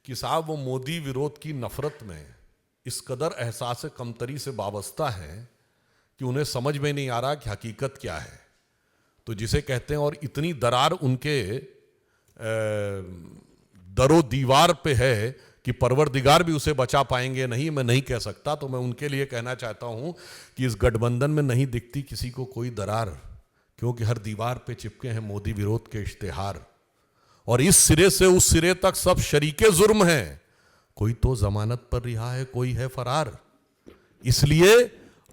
कि साहब वो मोदी विरोध की नफरत में इस कदर एहसास कमतरी से वाबस्ता है कि उन्हें समझ में नहीं आ रहा कि हकीकत क्या है। तो जिसे कहते हैं, और इतनी दरार उनके दरो दीवार पे है कि परवरदिगार भी उसे बचा पाएंगे नहीं, मैं नहीं कह सकता। तो मैं उनके लिए कहना चाहता हूं कि इस गठबंधन में नहीं दिखती किसी को कोई दरार, क्योंकि हर दीवार पे चिपके हैं मोदी विरोध के इश्तेहार, और इस सिरे से उस सिरे तक सब शरीके जुर्म हैं। कोई तो जमानत पर रिहा है, कोई है फरार। इसलिए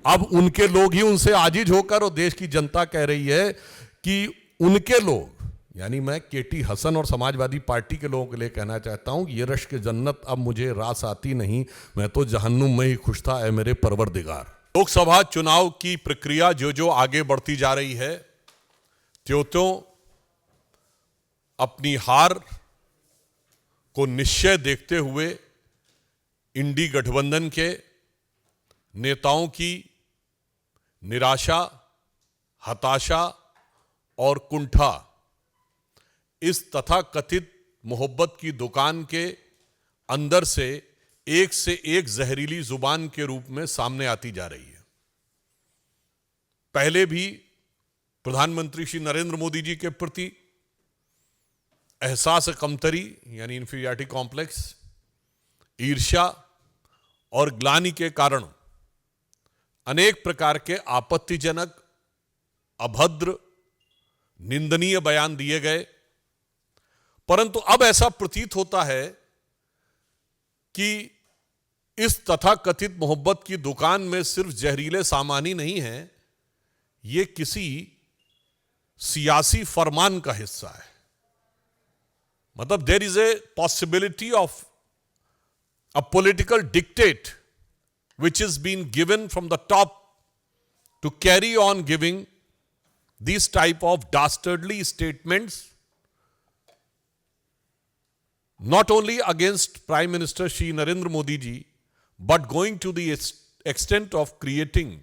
अब उनके लोग ही उनसे आजिज होकर, और देश की जनता कह रही है कि उनके लोग, यानी मैं केटी हसन और समाजवादी पार्टी के लोगों के लिए कहना चाहता हूं कि ये रश्क जन्नत अब मुझे रास आती नहीं, मैं तो जहन्नुम में ही खुश था ऐ मेरे परवरदिगार। लोकसभा चुनाव की प्रक्रिया जो जो आगे बढ़ती जा रही है, त्यों अपनी हार को निश्चय देखते हुए इंडी गठबंधन के नेताओं की निराशा, हताशा और कुंठा इस तथाकथित मोहब्बत की दुकान के अंदर से एक जहरीली जुबान के रूप में सामने आती जा रही है। पहले भी प्रधानमंत्री श्री नरेंद्र मोदी जी के प्रति एहसास कमतरी यानी इंफीरियरिटी कॉम्प्लेक्स, ईर्ष्या और ग्लानि के कारण अनेक प्रकार के आपत्तिजनक, अभद्र, निंदनीय बयान दिए गए। परंतु अब ऐसा प्रतीत होता है कि इस तथाकथित मोहब्बत की दुकान में सिर्फ जहरीले सामान ही नहीं है, ये किसी सियासी फरमान का हिस्सा है। मतलब there is a possibility of a political dictate which is being given from the top to carry on giving these type of dastardly statements, not only against Prime Minister Shri Narendra Modi ji, but going to the extent of creating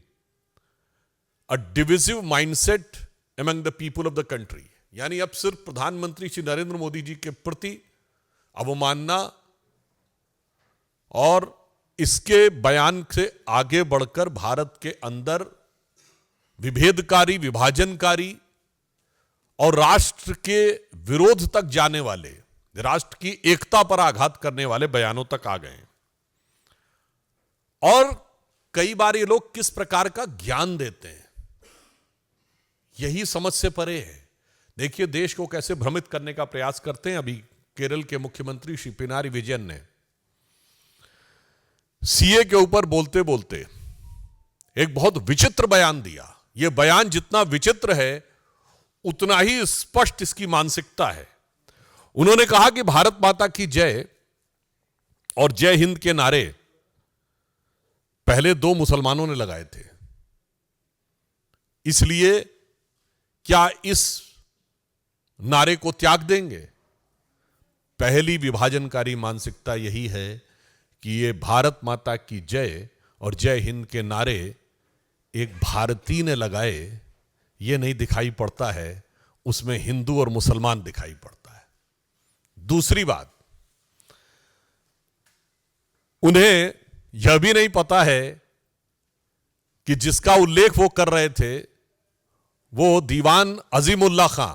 a divisive mindset among the people of the country. यानी अब सिर्फ प्रधानमंत्री श्री नरेंद्र मोदी जी के प्रति अवमानना और इसके बयान से आगे बढ़कर भारत के अंदर विभेदकारी, विभाजनकारी और राष्ट्र के विरोध तक जाने वाले, राष्ट्र की एकता पर आघात करने वाले बयानों तक आ गए। और कई बार ये लोग किस प्रकार का ज्ञान देते हैं, यही समझ से परे है। देखिए देश को कैसे भ्रमित करने का प्रयास करते हैं। अभी केरल के मुख्यमंत्री श्री पिनारी विजयन ने सीए के ऊपर बोलते बोलते एक बहुत विचित्र बयान दिया। यह बयान जितना विचित्र है उतना ही स्पष्ट इसकी मानसिकता है। उन्होंने कहा कि भारत माता की जय और जय हिंद के नारे पहले 2 मुसलमानों ने लगाए थे, इसलिए क्या इस नारे को त्याग देंगे? पहली विभाजनकारी मानसिकता यही है कि ये भारत माता की जय और जय हिंद के नारे एक भारतीय ने लगाए, ये नहीं दिखाई पड़ता है, उसमें हिंदू और मुसलमान दिखाई पड़ता है। दूसरी बात, उन्हें यह भी नहीं पता है कि जिसका उल्लेख वो कर रहे थे वो दीवान अजीमुल्ला खां,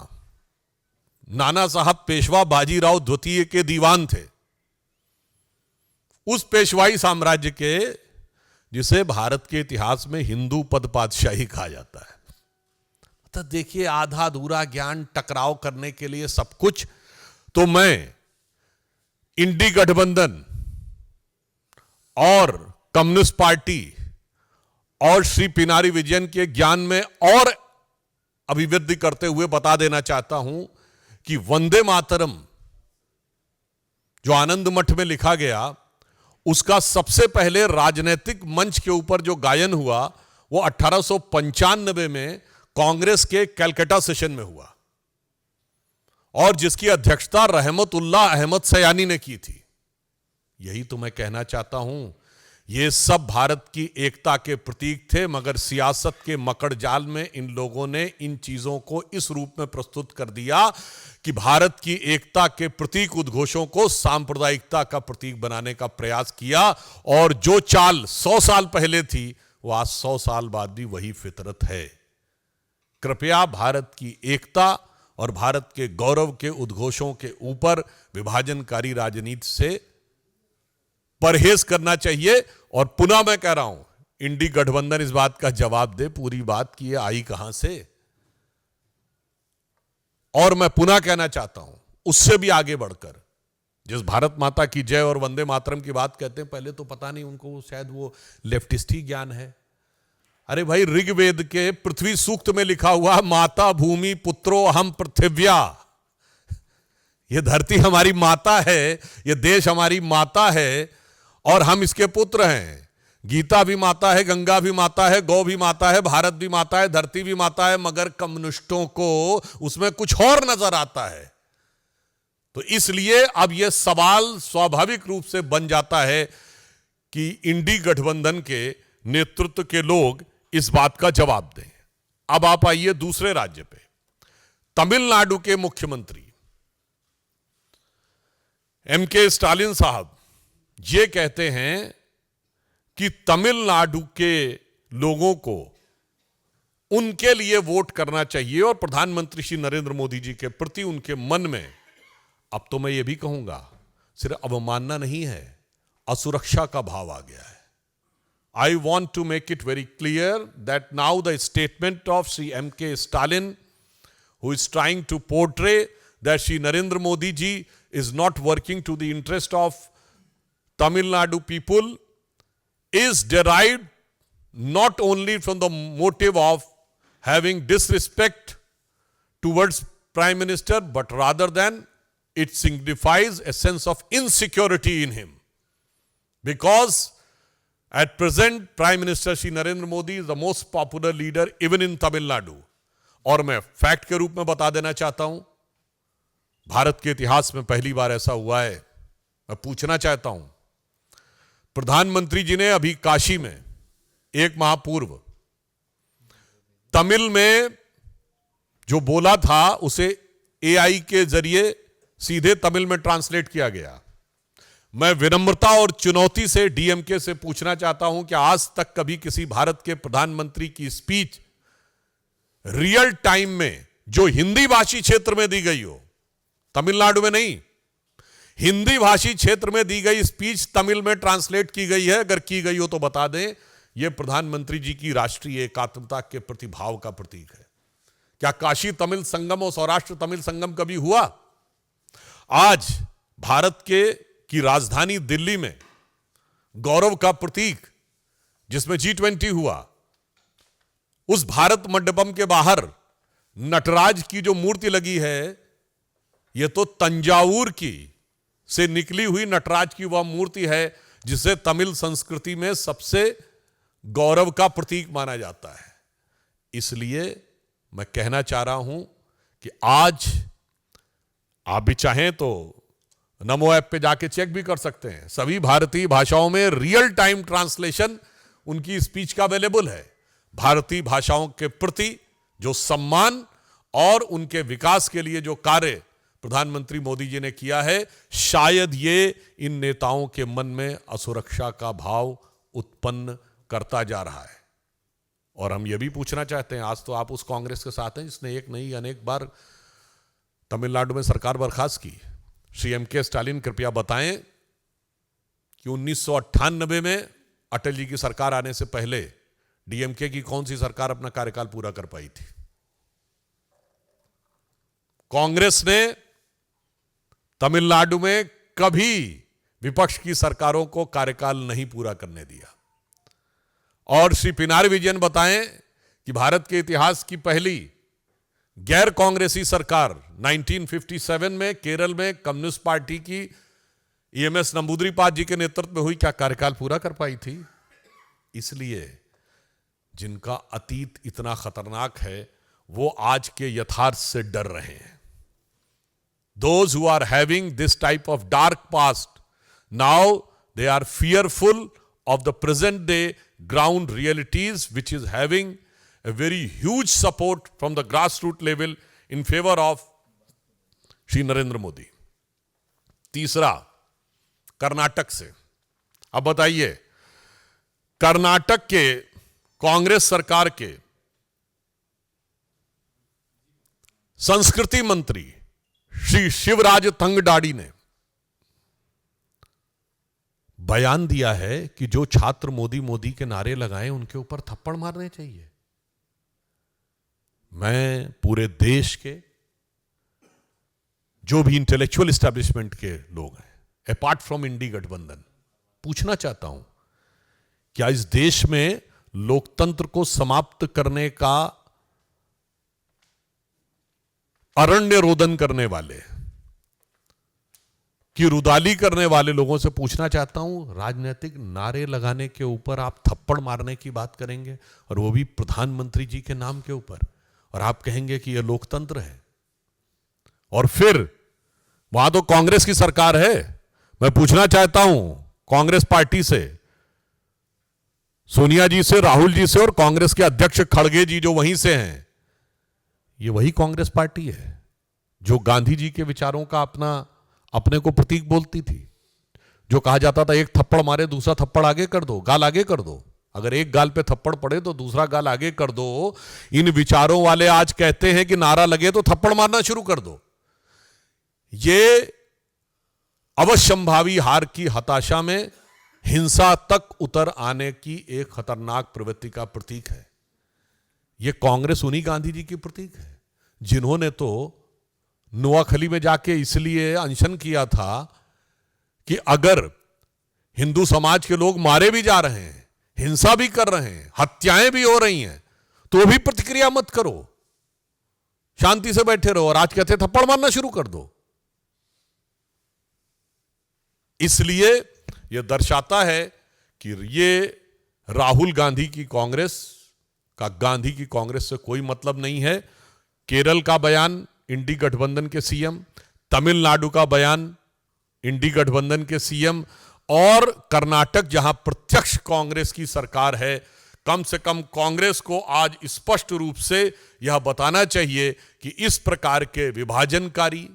नाना साहब पेशवा बाजीराव द्वितीय के दीवान थे, उस पेशवाई साम्राज्य के जिसे भारत के इतिहास में हिंदू पद पातशाही कहा जाता है। तो देखिए आधा अधूरा ज्ञान, टकराव करने के लिए सब कुछ। तो मैं इंडी गठबंधन और कम्युनिस्ट पार्टी और श्री पिनारी विजयन के ज्ञान में और अभिवृद्धि करते हुए बता देना चाहता हूं कि वंदे मातरम जो आनंद मठ में लिखा गया, उसका सबसे पहले राजनीतिक मंच के ऊपर जो गायन हुआ वो 1895 में कांग्रेस के कलकत्ता सेशन में हुआ, और जिसकी अध्यक्षता रहमतुल्लाह अहमद सयानी ने की थी। यही तो मैं कहना चाहता हूं ये सब भारत की एकता के प्रतीक थे, मगर सियासत के मकड़ जाल में इन लोगों ने इन चीजों को इस रूप में प्रस्तुत कर दिया कि भारत की एकता के प्रतीक उद्घोषों को सांप्रदायिकता का प्रतीक बनाने का प्रयास किया। और जो चाल 100 साल पहले थी वो आज 100 साल बाद भी वही फितरत है। कृपया भारत की एकता और भारत के गौरव के उद्घोषों के ऊपर विभाजनकारी राजनीति से परहेज करना चाहिए। और पुनः मैं कह रहा हूं, इंडी गठबंधन इस बात का जवाब दे पूरी बात की आई कहां से। और मैं पुनः कहना चाहता हूं, उससे भी आगे बढ़कर, जिस भारत माता की जय और वंदे मातरम की बात कहते हैं, पहले तो पता नहीं उनको, शायद वो लेफ्टिस्ट ही ज्ञान है। अरे भाई, ऋग्वेद के पृथ्वी सूक्त में लिखा हुआ माता भूमि पुत्रो हम पृथिव्या, ये धरती हमारी माता है, ये देश हमारी माता है और हम इसके पुत्र हैं। गीता भी माता है, गंगा भी माता है, गौ भी माता है, भारत भी माता है, धरती भी माता है, मगर कम्युनिस्टों को उसमें कुछ और नजर आता है। तो इसलिए अब यह सवाल स्वाभाविक रूप से बन जाता है कि इंडी गठबंधन के नेतृत्व के लोग इस बात का जवाब दें। अब आप आइए दूसरे राज्य पे। तमिलनाडु के मुख्यमंत्री एम.के. स्टालिन साहब ये कहते हैं कि तमिलनाडु के लोगों को उनके लिए वोट करना चाहिए और प्रधानमंत्री श्री नरेंद्र मोदी जी के प्रति उनके मन में, अब तो मैं ये भी कहूंगा, सिर्फ अवमानना नहीं है, असुरक्षा का भाव आ गया है। I want to make it very clear that now the statement of Sri M.K. Stalin, who is trying to portray that Sri Narendra Modi ji is not working to the interest of Tamil Nadu people, is derived not only from the motive of having disrespect towards Prime Minister, but rather than it signifies a sense of insecurity in him. Because at present, Prime Minister Shri Narendra Modi is the most popular leader even in Tamil Nadu. और मैं fact के रूप में बता देना चाहता हूं, भारत के इतिहास में पहली बार ऐसा हुआ है। मैं पूछना चाहता हूं, प्रधानमंत्री जी ने अभी काशी में 1 माह पूर्व तमिल में जो बोला था उसे AI के जरिए सीधे तमिल में ट्रांसलेट किया गया। मैं विनम्रता और चुनौती से डीएमके से पूछना चाहता हूं कि आज तक कभी किसी भारत के प्रधानमंत्री की स्पीच रियल टाइम में जो हिंदी भाषी क्षेत्र में दी गई हो, तमिलनाडु में नहीं, हिंदी भाषी क्षेत्र में दी गई स्पीच तमिल में ट्रांसलेट की गई है? अगर की गई हो तो बता दें। यह प्रधानमंत्री जी की राष्ट्रीय एकात्मता के प्रति भाव का प्रतीक है। क्या काशी तमिल संगम और सौराष्ट्र तमिल संगम कभी हुआ? आज भारत की राजधानी दिल्ली में गौरव का प्रतीक जिसमें G20 हुआ, उस भारत मंडपम के बाहर नटराज की जो मूर्ति लगी है, यह तो तंजावुर की से निकली हुई नटराज की वह मूर्ति है जिसे तमिल संस्कृति में सबसे गौरव का प्रतीक माना जाता है। इसलिए मैं कहना चाह रहा हूं कि आज आप भी चाहें तो नमो ऐप पे जाके चेक भी कर सकते हैं, सभी भारतीय भाषाओं में रियल टाइम ट्रांसलेशन उनकी स्पीच का अवेलेबल है। भारतीय भाषाओं के प्रति जो सम्मान और उनके विकास के लिए जो कार्य प्रधानमंत्री मोदी जी ने किया है, शायद ये इन नेताओं के मन में असुरक्षा का भाव उत्पन्न करता जा रहा है। और हम ये भी पूछना चाहते हैं, आज तो आप उस कांग्रेस के साथ हैं जिसने एक नहीं अनेक बार तमिलनाडु में सरकार बर्खास्त की। श्री एम.के. स्टालिन कृपया बताएं कि 1998 में अटल जी की सरकार आने से पहले डीएमके की कौन सी सरकार अपना कार्यकाल पूरा कर पाई थी? कांग्रेस ने तमिलनाडु में कभी विपक्ष की सरकारों को कार्यकाल नहीं पूरा करने दिया। और श्री पिनारी विजयन बताएं कि भारत के इतिहास की पहली गैर कांग्रेसी सरकार 1957 में केरल में कम्युनिस्ट पार्टी की ईएमएस नंबूदरीपाद जी के नेतृत्व में हुई, क्या कार्यकाल पूरा कर पाई थी? इसलिए जिनका अतीत इतना खतरनाक है वो आज के यथार्थ से डर रहे हैं। Those who are having this type of dark past, now they are fearful of the present day ground realities, which is having a very huge support from the grassroots level in favor of Shri Narendra Modi. तीसरा, कर्नाटक से। अब बताइए, कर्नाटक के कांग्रेस सरकार के संस्कृति मंत्री श्री शिवराज तंगडाडी ने बयान दिया है कि जो छात्र मोदी मोदी के नारे लगाएं उनके ऊपर थप्पड़ मारने चाहिए। मैं पूरे देश के जो भी इंटेलेक्चुअल एस्टैब्लिशमेंट के लोग हैं, अपार्ट फ्रॉम इंडी गठबंधन, पूछना चाहता हूं, क्या इस देश में लोकतंत्र को समाप्त करने का अरण्य रोदन करने वाले, की रुदाली करने वाले लोगों से पूछना चाहता हूं, राजनीतिक नारे लगाने के ऊपर आप थप्पड़ मारने की बात करेंगे, और वो भी प्रधानमंत्री जी के नाम के ऊपर, और आप कहेंगे कि यह लोकतंत्र है? और फिर वहां तो कांग्रेस की सरकार है। मैं पूछना चाहता हूं कांग्रेस पार्टी से, सोनिया जी से, राहुल जी से, और कांग्रेस के अध्यक्ष खड़गे जी जो वहीं से हैं, ये वही कांग्रेस पार्टी है जो गांधी जी के विचारों का अपने को प्रतीक बोलती थी, जो कहा जाता था एक थप्पड़ मारे दूसरा थप्पड़ आगे कर दो, गाल आगे कर दो, अगर एक गाल पे थप्पड़ पड़े तो दूसरा गाल आगे कर दो। इन विचारों वाले आज कहते हैं कि नारा लगे तो थप्पड़ मारना शुरू कर दो। ये अवश्यंभावी हार की हताशा में हिंसा तक उतर आने की एक खतरनाक प्रवृत्ति का प्रतीक है। ये कांग्रेस उन्हीं गांधी जी की प्रतीक है जिन्होंने तो नोआखली में जाके इसलिए अनशन किया था कि अगर हिंदू समाज के लोग मारे भी जा रहे हैं, हिंसा भी कर रहे हैं, हत्याएं भी हो रही हैं, तो भी प्रतिक्रिया मत करो, शांति से बैठे रहो। और आज कहते थप्पड़ मारना शुरू कर दो। इसलिए यह दर्शाता है कि ये राहुल गांधी की कांग्रेस का गांधी की कांग्रेस से कोई मतलब नहीं है। केरल का बयान इंडी गठबंधन के सीएम, तमिलनाडु का बयान इंडी गठबंधन के सीएम, और कर्नाटक जहां प्रत्यक्ष कांग्रेस की सरकार है, कम से कम कांग्रेस को आज स्पष्ट रूप से यह बताना चाहिए कि इस प्रकार के विभाजनकारी,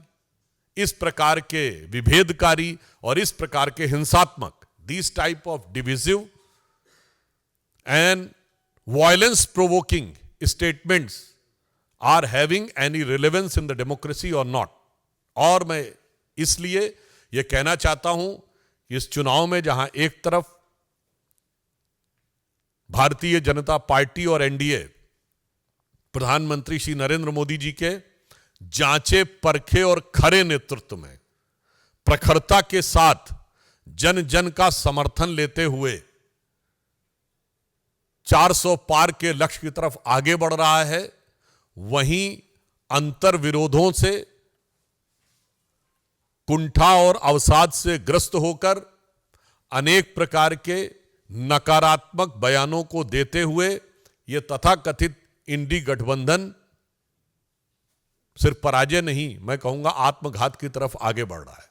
इस प्रकार के विभेदकारी और इस प्रकार के हिंसात्मक, this type of divisive and violence provoking statements are having any relevance in the democracy और नॉट। और मैं इसलिए यह कहना चाहता हूं कि इस चुनाव में जहां एक तरफ भारतीय जनता पार्टी और एनडीए प्रधानमंत्री श्री नरेंद्र मोदी जी के जांचे परखे और खरे नेतृत्व में प्रखरता के साथ जन जन का समर्थन लेते हुए 400 पार के लक्ष्य की तरफ आगे बढ़ रहा है, वहीं अंतर विरोधों से, कुंठा और अवसाद से ग्रस्त होकर अनेक प्रकार के नकारात्मक बयानों को देते हुए यह तथाकथित इंडी गठबंधन सिर्फ पराजय नहीं, मैं कहूंगा आत्मघात की तरफ आगे बढ़ रहा है।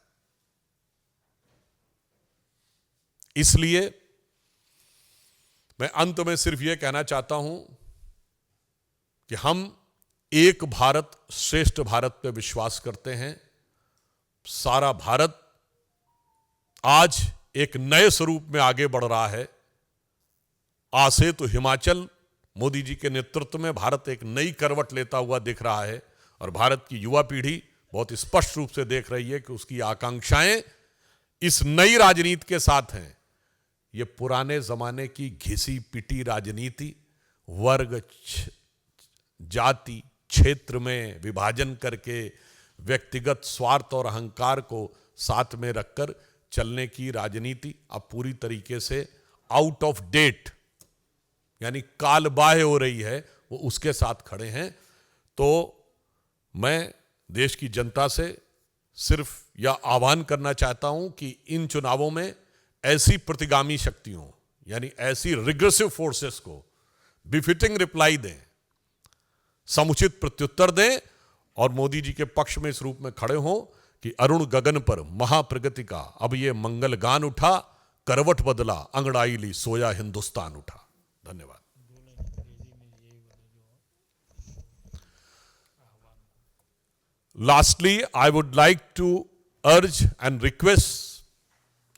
इसलिए मैं अंत में सिर्फ यह कहना चाहता हूं कि हम एक भारत श्रेष्ठ भारत पे विश्वास करते हैं। सारा भारत आज एक नए स्वरूप में आगे बढ़ रहा है। आज से तो हिमाचल मोदी जी के नेतृत्व में भारत एक नई करवट लेता हुआ दिख रहा है, और भारत की युवा पीढ़ी बहुत स्पष्ट रूप से देख रही है कि उसकी आकांक्षाएं इस नई राजनीति के साथ हैं। ये पुराने जमाने की घिसी पिटी राजनीति, वर्ग, जाति, क्षेत्र में विभाजन करके व्यक्तिगत स्वार्थ और अहंकार को साथ में रखकर चलने की राजनीति अब पूरी तरीके से आउट ऑफ डेट, यानी कालबाह्य हो रही है। वो उसके साथ खड़े हैं। तो मैं देश की जनता से सिर्फ यह आह्वान करना चाहता हूं कि इन चुनावों में ऐसी प्रतिगामी शक्तियों, यानी ऐसी रिग्रेसिव फोर्सेस को बिफिटिंग रिप्लाई दें, समुचित प्रत्युत्तर दें, और मोदी जी के पक्ष में इस रूप में खड़े हों कि अरुण गगन पर महाप्रगति का अब ये मंगल गान उठा, करवट बदला, अंगड़ाई ली, सोया हिंदुस्तान उठा। धन्यवाद। Lastly, I would like to urge and request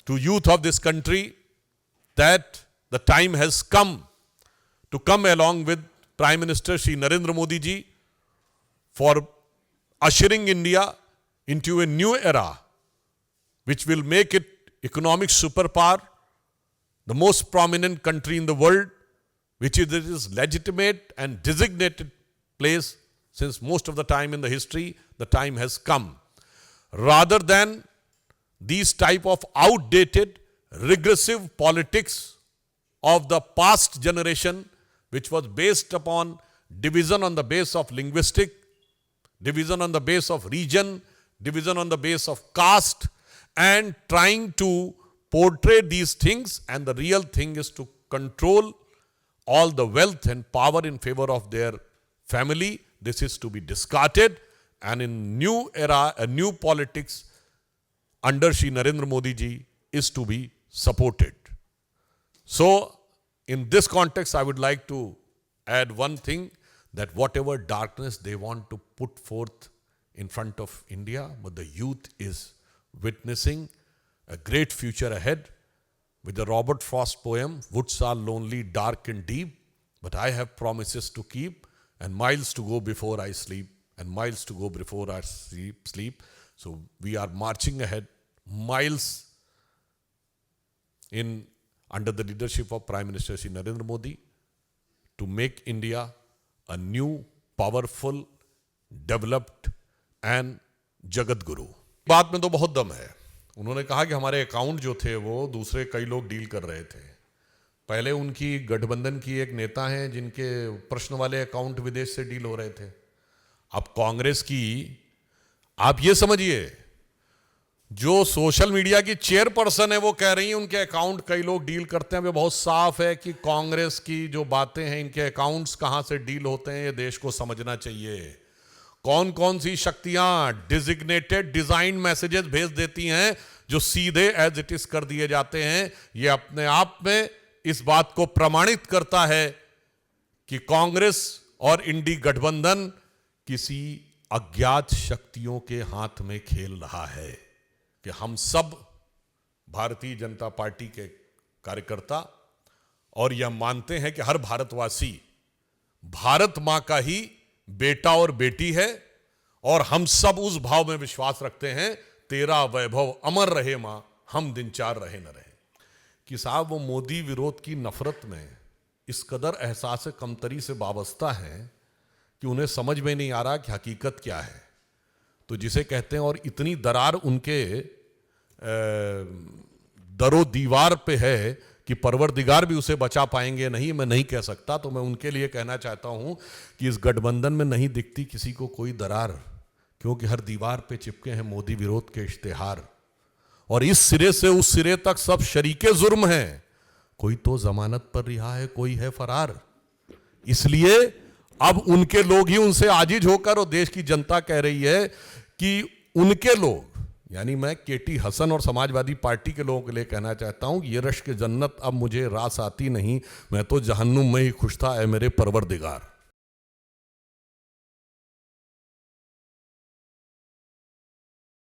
to youth of this country that the time has come to come along with Prime Minister Shri Narendra Modi ji for ushering India into a new era which will make it economic superpower, the most prominent country in the world, which is its legitimate and designated place since most of the time in the history. The time has come. Rather than these type of outdated, regressive politics of the past generation, which was based upon division on the base of linguistic, division on the base of region, division on the base of caste, and trying to portray these things, and the real thing is to control all the wealth and power in favor of their family. This is to be discarded, and in new era, a new politics under Shri Narendra Modi ji is to be supported. So, in this context, I would like to add one thing, that whatever darkness they want to put forth in front of India, but the youth is witnessing a great future ahead. With the Robert Frost poem, woods are lonely, dark and deep, but I have promises to keep, and miles to go before I sleep, and miles to go before I sleep. So we are marching ahead, miles in under the leadership of Prime Minister Shri Narendra Modi, to make India a new, powerful, developed and Jagat Guru. बात में तो बहुत दम है। उन्होंने कहा कि हमारे अकाउंट जो थे वो दूसरे कई लोग डील कर रहे थे। पहले उनकी गठबंधन की एक नेता हैं जिनके प्रश्न वाले अकाउंट विदेश से डील हो रहे थे। अब कांग्रेस की आप ये समझिए, जो सोशल मीडिया की चेयरपर्सन है वो कह रही है उनके अकाउंट कई लोग डील करते हैं। बहुत साफ है कि कांग्रेस की जो बातें हैं, इनके अकाउंट्स कहां से डील होते हैं, ये देश को समझना चाहिए। कौन कौन सी शक्तियां डिजिग्नेटेड डिजाइन मैसेजेस भेज देती हैं जो सीधे एज इट इज कर दिए जाते हैं। ये अपने आप में इस बात को प्रमाणित करता है कि कांग्रेस और इंडी गठबंधन किसी अज्ञात शक्तियों के हाथ में खेल रहा है। कि हम सब भारतीय जनता पार्टी के कार्यकर्ता और यह मानते हैं कि हर भारतवासी भारत मां का ही बेटा और बेटी है, और हम सब उस भाव में विश्वास रखते हैं, तेरा वैभव अमर रहे मां, हम दिन चार रहे न रहे। कि साहब वो मोदी विरोध की नफरत में इस कदर एहसास कमतरी से वाबस्ता है कि उन्हें समझ में नहीं आ रहा कि हकीकत क्या है। तो जिसे कहते हैं, और इतनी दरार उनके दरो दीवार पे है कि परवरदिगार भी उसे बचा पाएंगे नहीं, मैं नहीं कह सकता। तो मैं उनके लिए कहना चाहता हूं कि इस गठबंधन में नहीं दिखती किसी को कोई दरार, क्योंकि हर दीवार पे चिपके हैं मोदी विरोध के इश्तेहार, और इस सिरे से उस सिरे तक सब शरीके जुर्म हैं। कोई तो जमानत पर रिहा है, कोई है फरार। इसलिए अब उनके लोग ही उनसे आजिज होकर, और देश की जनता कह रही है कि उनके लोग, यानी मैं केटी हसन और समाजवादी पार्टी के लोगों के लिए कहना चाहता हूं कि ये रश्क जन्नत अब मुझे रास आती नहीं, मैं तो जहन्नुम में ही खुश था, ऐ मेरे परवरदिगार।